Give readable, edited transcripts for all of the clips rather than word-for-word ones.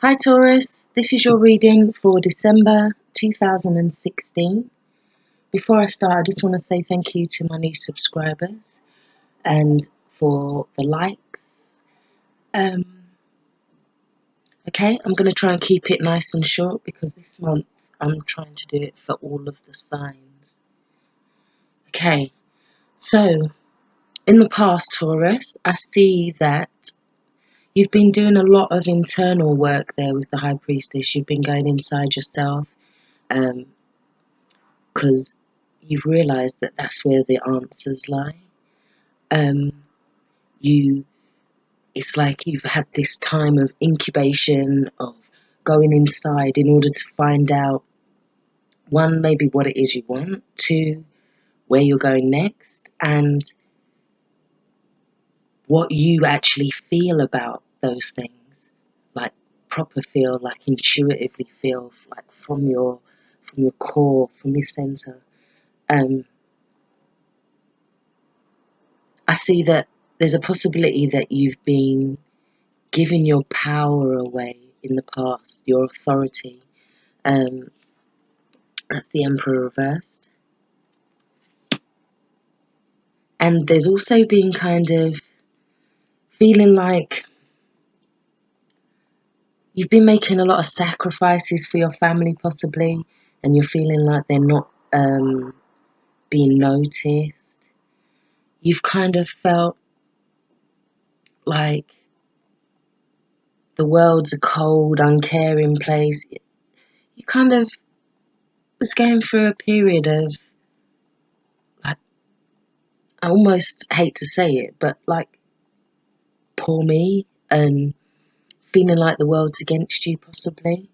Hi Taurus, this is your reading for December 2016. Before I start, I just want to say thank you to my new subscribers and for the likes. Okay, I'm going to try and keep it nice and short because this month I'm trying to do it for all of the signs. Okay, so in the past, Taurus, I see that you've been doing a lot of internal work there with the High Priestess. You've been going inside yourself. Because you've realised that that's where the answers lie. It's like you've had this time of incubation, of going inside in order to find out, one, maybe what it is you want, two, where you're going next, and what you actually feel about those things, like proper feel, like intuitively feel, like from your core, from your centre. I see that there's a possibility that you've been giving your power away in the past, your authority. That's the Emperor reversed. And there's also been kind of feeling like you've been making a lot of sacrifices for your family possibly, and you're feeling like they're not being noticed. You've kind of felt like the world's a cold, uncaring place. You kind of was going through a period of, like, I almost hate to say it, but like, poor me, and feeling like the world's against you possibly.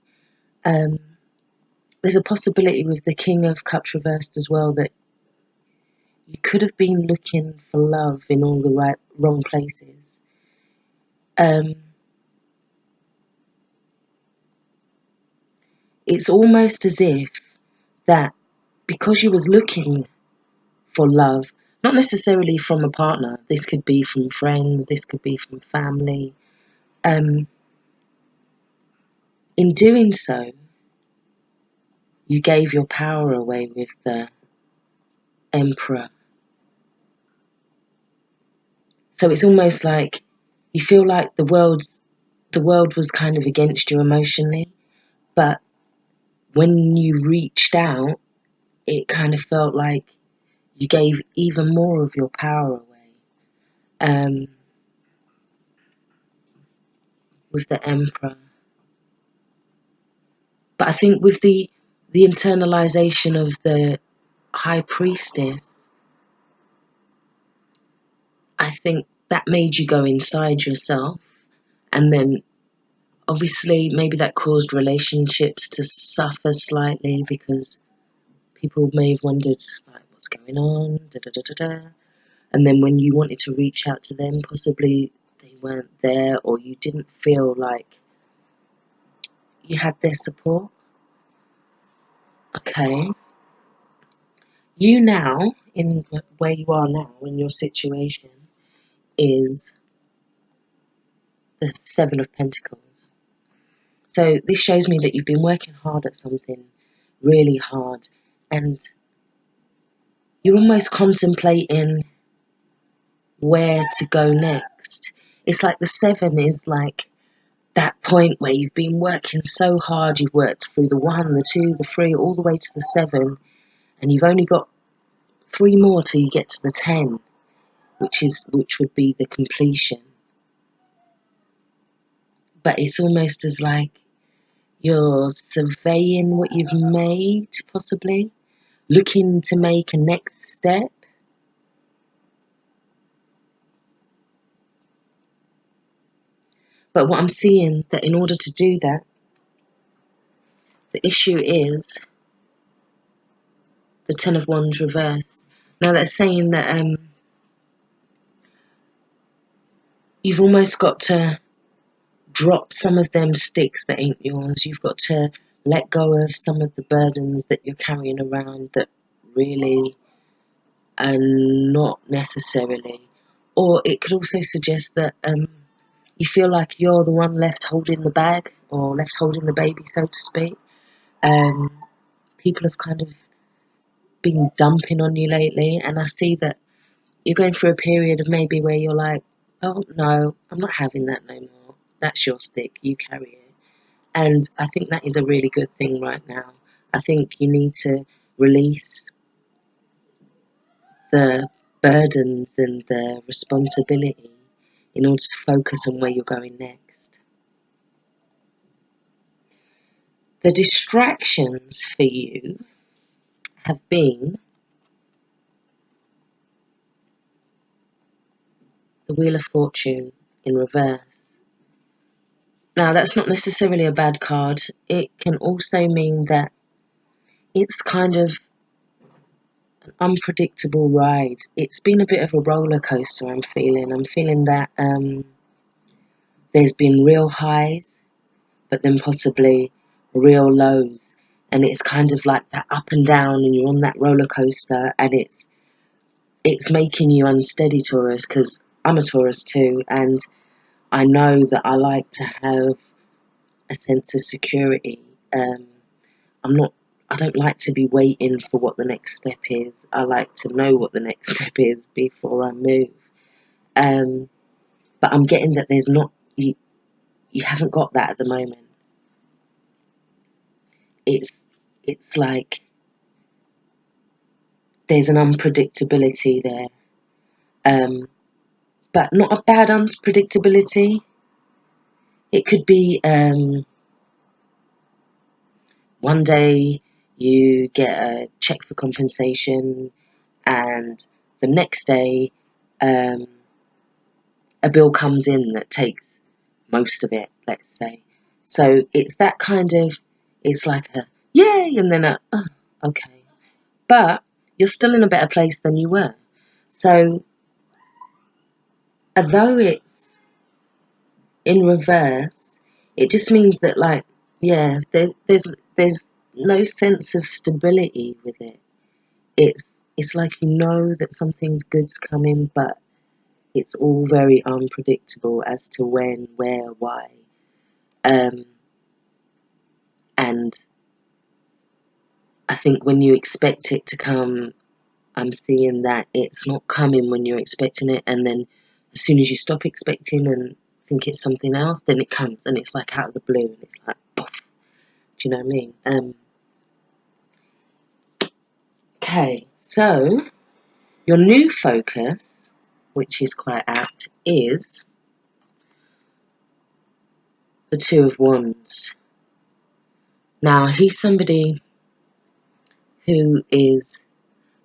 There's a possibility with the King of Cups reversed as well that you could have been looking for love in all the wrong places. It's almost as if that because you was looking for love, not necessarily from a partner, this could be from friends, this could be from family, in doing so, you gave your power away with the Emperor. So it's almost like you feel like the world was kind of against you emotionally, but when you reached out, it kind of felt like you gave even more of your power away with the Emperor. But I think with the internalization of the High Priestess, I think that made you go inside yourself, and then obviously maybe that caused relationships to suffer slightly because people may have wondered, like, what's going on, da da da da da. And then when you wanted to reach out to them, possibly they weren't there, or you didn't feel like you had their support. Okay. You now, in where you are now, in your situation, is the Seven of Pentacles. So this shows me that you've been working hard at something, really hard, and you're almost contemplating where to go next. It's like the Seven is like that point where you've been working so hard, you've worked through the 1, the 2, the 3, all the way to the 7, and you've only got 3 more till you get to the 10, which would be the completion. But it's almost as like you're surveying what you've made, possibly looking to make a next step. But what I'm seeing, that in order to do that, the issue is the Ten of Wands reversed. Now that's saying that you've almost got to drop some of them sticks that ain't yours. You've got to let go of some of the burdens that you're carrying around that really are not necessarily. Or it could also suggest that you feel like you're the one left holding the bag, or left holding the baby, so to speak. People have kind of been dumping on you lately, and I see that you're going through a period of maybe where you're like, oh no, I'm not having that no more. That's your stick, you carry it. And I think that is a really good thing right now. I think you need to release the burdens and the responsibility in order to focus on where you're going next. The distractions for you have been the Wheel of Fortune in reverse. Now, that's not necessarily a bad card. It can also mean that it's kind of an unpredictable ride. It's been a bit of a roller coaster, I'm feeling. I'm feeling that there's been real highs, but then possibly real lows. And it's kind of like that up and down, and you're on that roller coaster, and it's making you unsteady, Taurus, because I'm a Taurus too, and I know that I like to have a sense of security. I don't like to be waiting for what the next step is. I like to know what the next step is before I move. But I'm getting that there's not, you haven't got that at the moment. It's like there's an unpredictability there. But not a bad unpredictability. It could be one day you get a check for compensation, and the next day a bill comes in that takes most of it, let's say. So it's that kind of, it's like a yay, and then a oh, okay. But you're still in a better place than you were. So although it's in reverse, it just means that, like, yeah, there's no sense of stability with it. It's like you know that something's good's coming, but it's all very unpredictable as to when, where, why. And I think when you expect it to come, I'm seeing that it's not coming when you're expecting it, and then as soon as you stop expecting and think it's something else, then it comes, and it's like out of the blue, and it's like, poof. Do you know what I mean? Okay, so your new focus, which is quite apt, is the Two of Wands. Now, he's somebody who is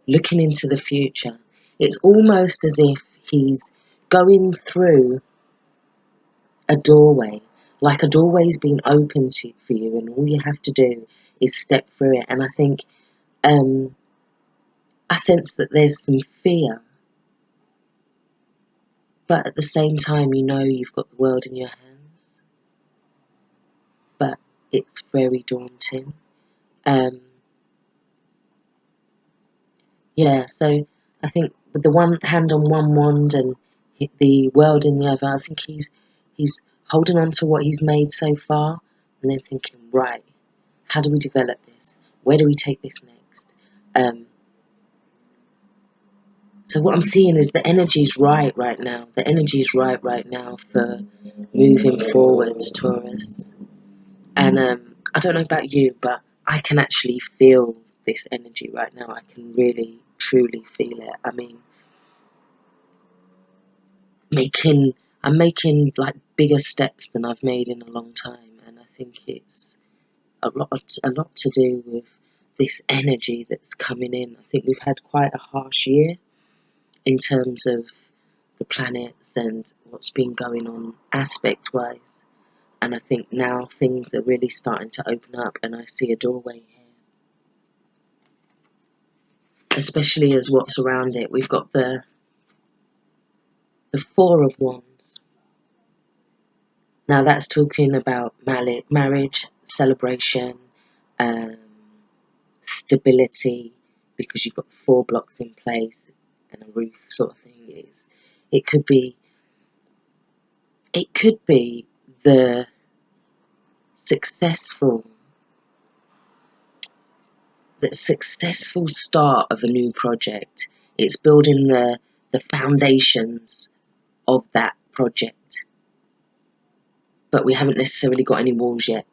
looking into the future. It's almost as if he's going through a doorway, like a doorway's been opened for you, and all you have to do is step through it. And I think I sense that there's some fear, but at the same time, you know you've got the world in your hands, but it's very daunting. Yeah, so I think with the one hand on one wand and the world in the other, I think he's holding on to what he's made so far, and then thinking, right, how do we develop this? Where do we take this next? So what I'm seeing is the energy's right now. The energy's right now for moving forwards, Taurus. And I don't know about you, but I can actually feel this energy right now. I can really, truly feel it. I mean, I'm making like bigger steps than I've made in a long time, and I think it's a lot to do with this energy that's coming in. I think we've had quite a harsh year in terms of the planets and what's been going on aspect wise, and I think now things are really starting to open up, and I see a doorway here, especially as what's around it. We've got the Four of Wands. Now that's talking about marriage, celebration, um, stability, because you've got 4 blocks in place and a roof sort of thing. It could be It could be the successful start of a new project. It's building the foundations of that project. But we haven't necessarily got any walls yet.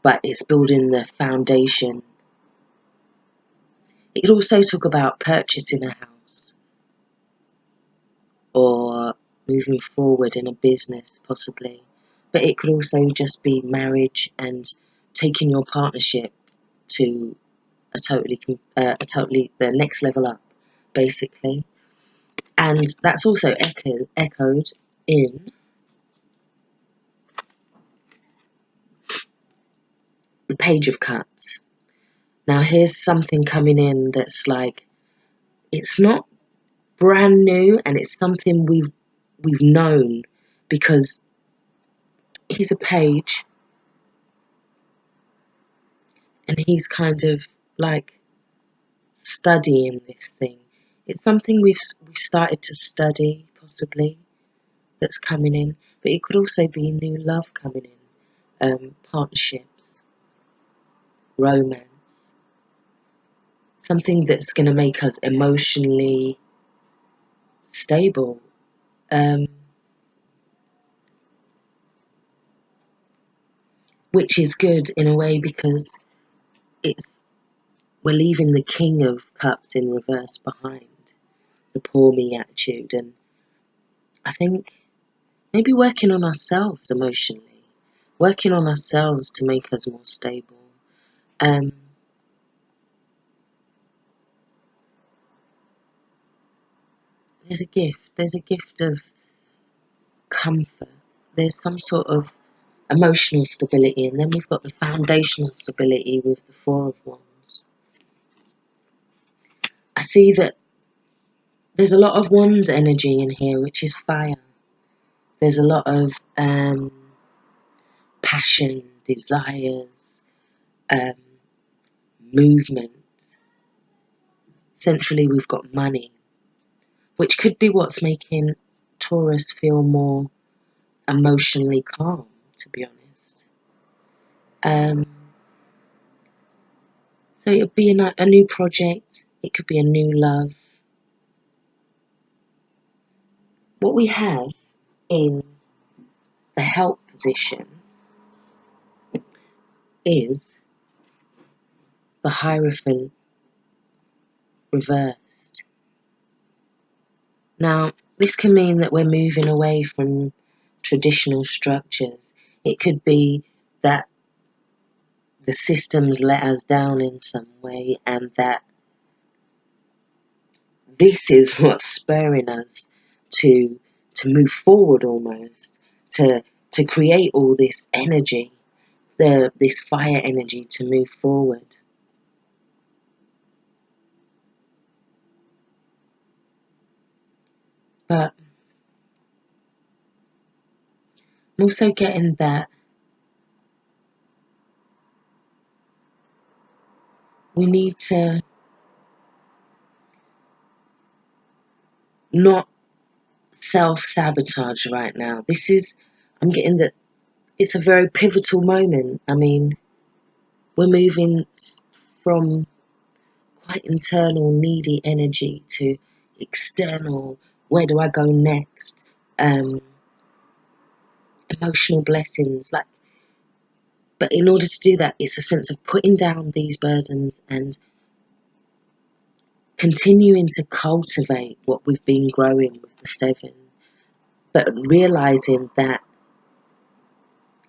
But it's building the foundation. It could also talk about purchasing a house or moving forward in a business, possibly. But it could also just be marriage and taking your partnership to a totally the next level up, basically. And that's also echoed in the Page of Cups. Now here's something coming in that's like, it's not brand new, and it's something we've known, because he's a page and he's kind of like studying this thing. It's something we've started to study, possibly, that's coming in. But it could also be new love coming in, partnerships, romance, something that's going to make us emotionally stable. Which is good in a way, because we're leaving the King of Cups in reverse behind, the poor me attitude, and I think maybe working on ourselves emotionally, working on ourselves to make us more stable. There's a gift of comfort. There's some sort of emotional stability, and then we've got the foundational stability with the Four of Wands. I see that there's a lot of Wands energy in here, which is fire. There's a lot of passion, desires, movement. Centrally, we've got money, which could be what's making Taurus feel more emotionally calm, to be honest. So it would be a new project. It could be a new love. What we have in the help position is the Hierophant reversed. Now, this can mean that we're moving away from traditional structures. It could be that the systems let us down in some way, and that this is what's spurring us to move forward, almost, to create all this energy, this fire energy, to move forward. But I'm also getting that we need to not self-sabotage right now. I'm getting that it's a very pivotal moment. I mean, we're moving from quite internal, needy energy to external, where do I go next? Emotional blessings. But in order to do that, it's a sense of putting down these burdens and continuing to cultivate what we've been growing with the Seven, but realizing that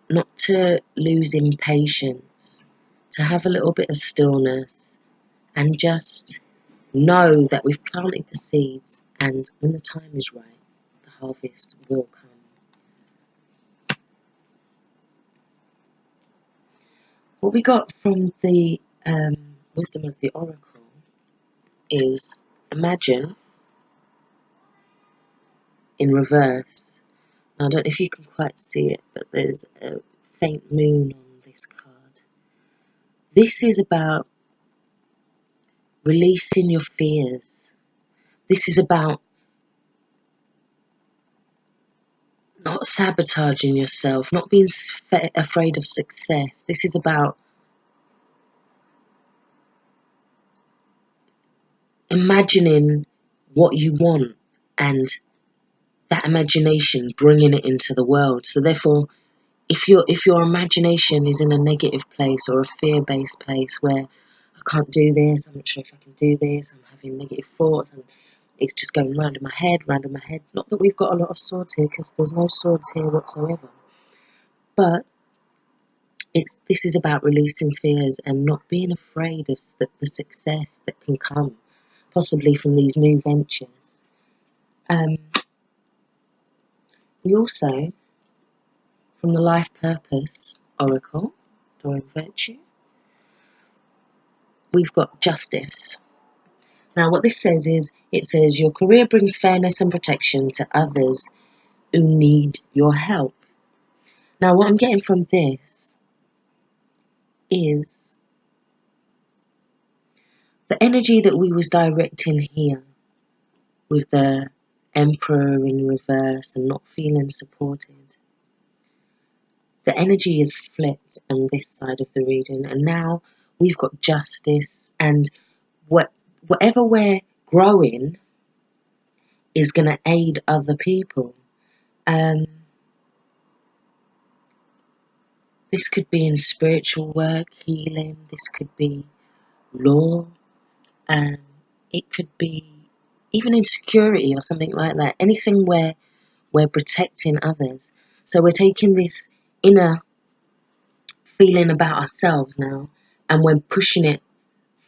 not to lose impatience, to have a little bit of stillness, and just know that we've planted the seeds, and when the time is right, the harvest will come. What we got from the wisdom of the Oracle is, imagine in reverse. Now, I don't know if you can quite see it, but there's a faint moon on this card. This is about releasing your fears. This is about not sabotaging yourself, not being afraid of success. This is about imagining what you want and that imagination, bringing it into the world. So therefore, if your imagination is in a negative place or a fear-based place where I can't do this, I'm not sure if I can do this, I'm having negative thoughts, and it's just going round in my head. Not that we've got a lot of swords here, because there's no swords here whatsoever. But this is about releasing fears and not being afraid of the success that can come, possibly from these new ventures. We also, from the Life Purpose Oracle, Door of Virtue, we've got justice. Now, what this says is, it says, your career brings fairness and protection to others who need your help. Now, what I'm getting from this is the energy that we was directing here with the Emperor in reverse and not feeling supported. The energy is flipped on this side of the reading, and now we've got justice, and whatever we're growing is going to aid other people. This could be in spiritual work, healing, this could be law, it could be even in security or something like that. Anything where we're protecting others. So we're taking this inner feeling about ourselves now, and we're pushing it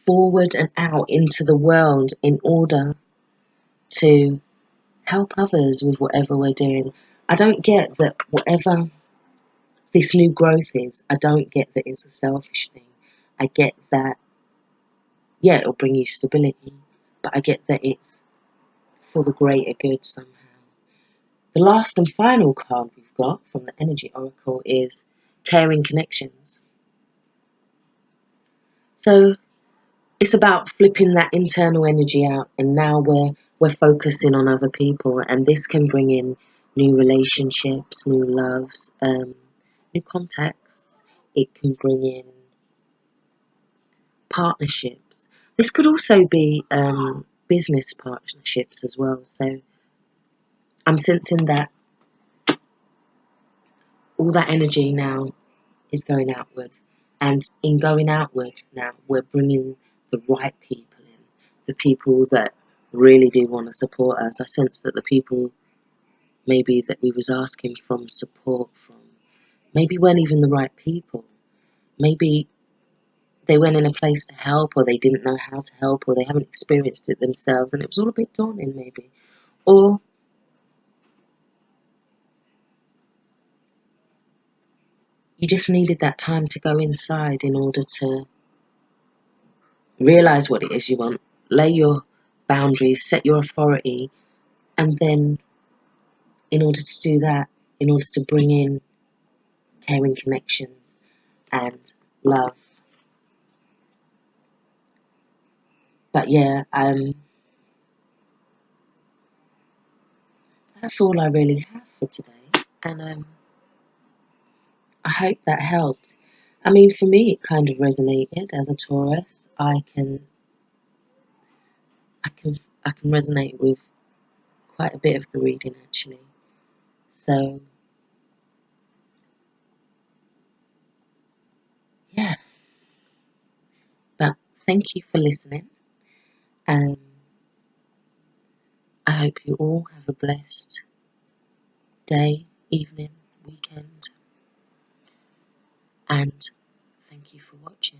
forward and out into the world in order to help others with whatever we're doing. I don't get that whatever this new growth is, I don't get that it's a selfish thing. I get that, yeah, it'll bring you stability, but I get that it's for the greater good somehow. The last and final card we've got from the Energy Oracle is Caring Connections. So it's about flipping that internal energy out, and now we're focusing on other people, and this can bring in new relationships, new loves, new contacts. It can bring in partnerships. This could also be business partnerships as well. So I'm sensing that all that energy now is going outward, and in going outward now, we're bringing the right people in, the people that really do want to support us. I sense that the people maybe that we was asking from support from maybe weren't even the right people. Maybe they went in a place to help, or they didn't know how to help, or they haven't experienced it themselves, and it was all a bit daunting maybe. Or you just needed that time to go inside in order to realize what it is you want, lay your boundaries, set your authority, and then in order to do that, in order to bring in caring connections and love. But yeah, that's all I really have for today, and I hope that helped. I mean, for me, it kind of resonated as a Taurus. I can resonate with quite a bit of the reading actually. So yeah, but thank you for listening, and I hope you all have a blessed day, evening, weekend, and thank you for watching.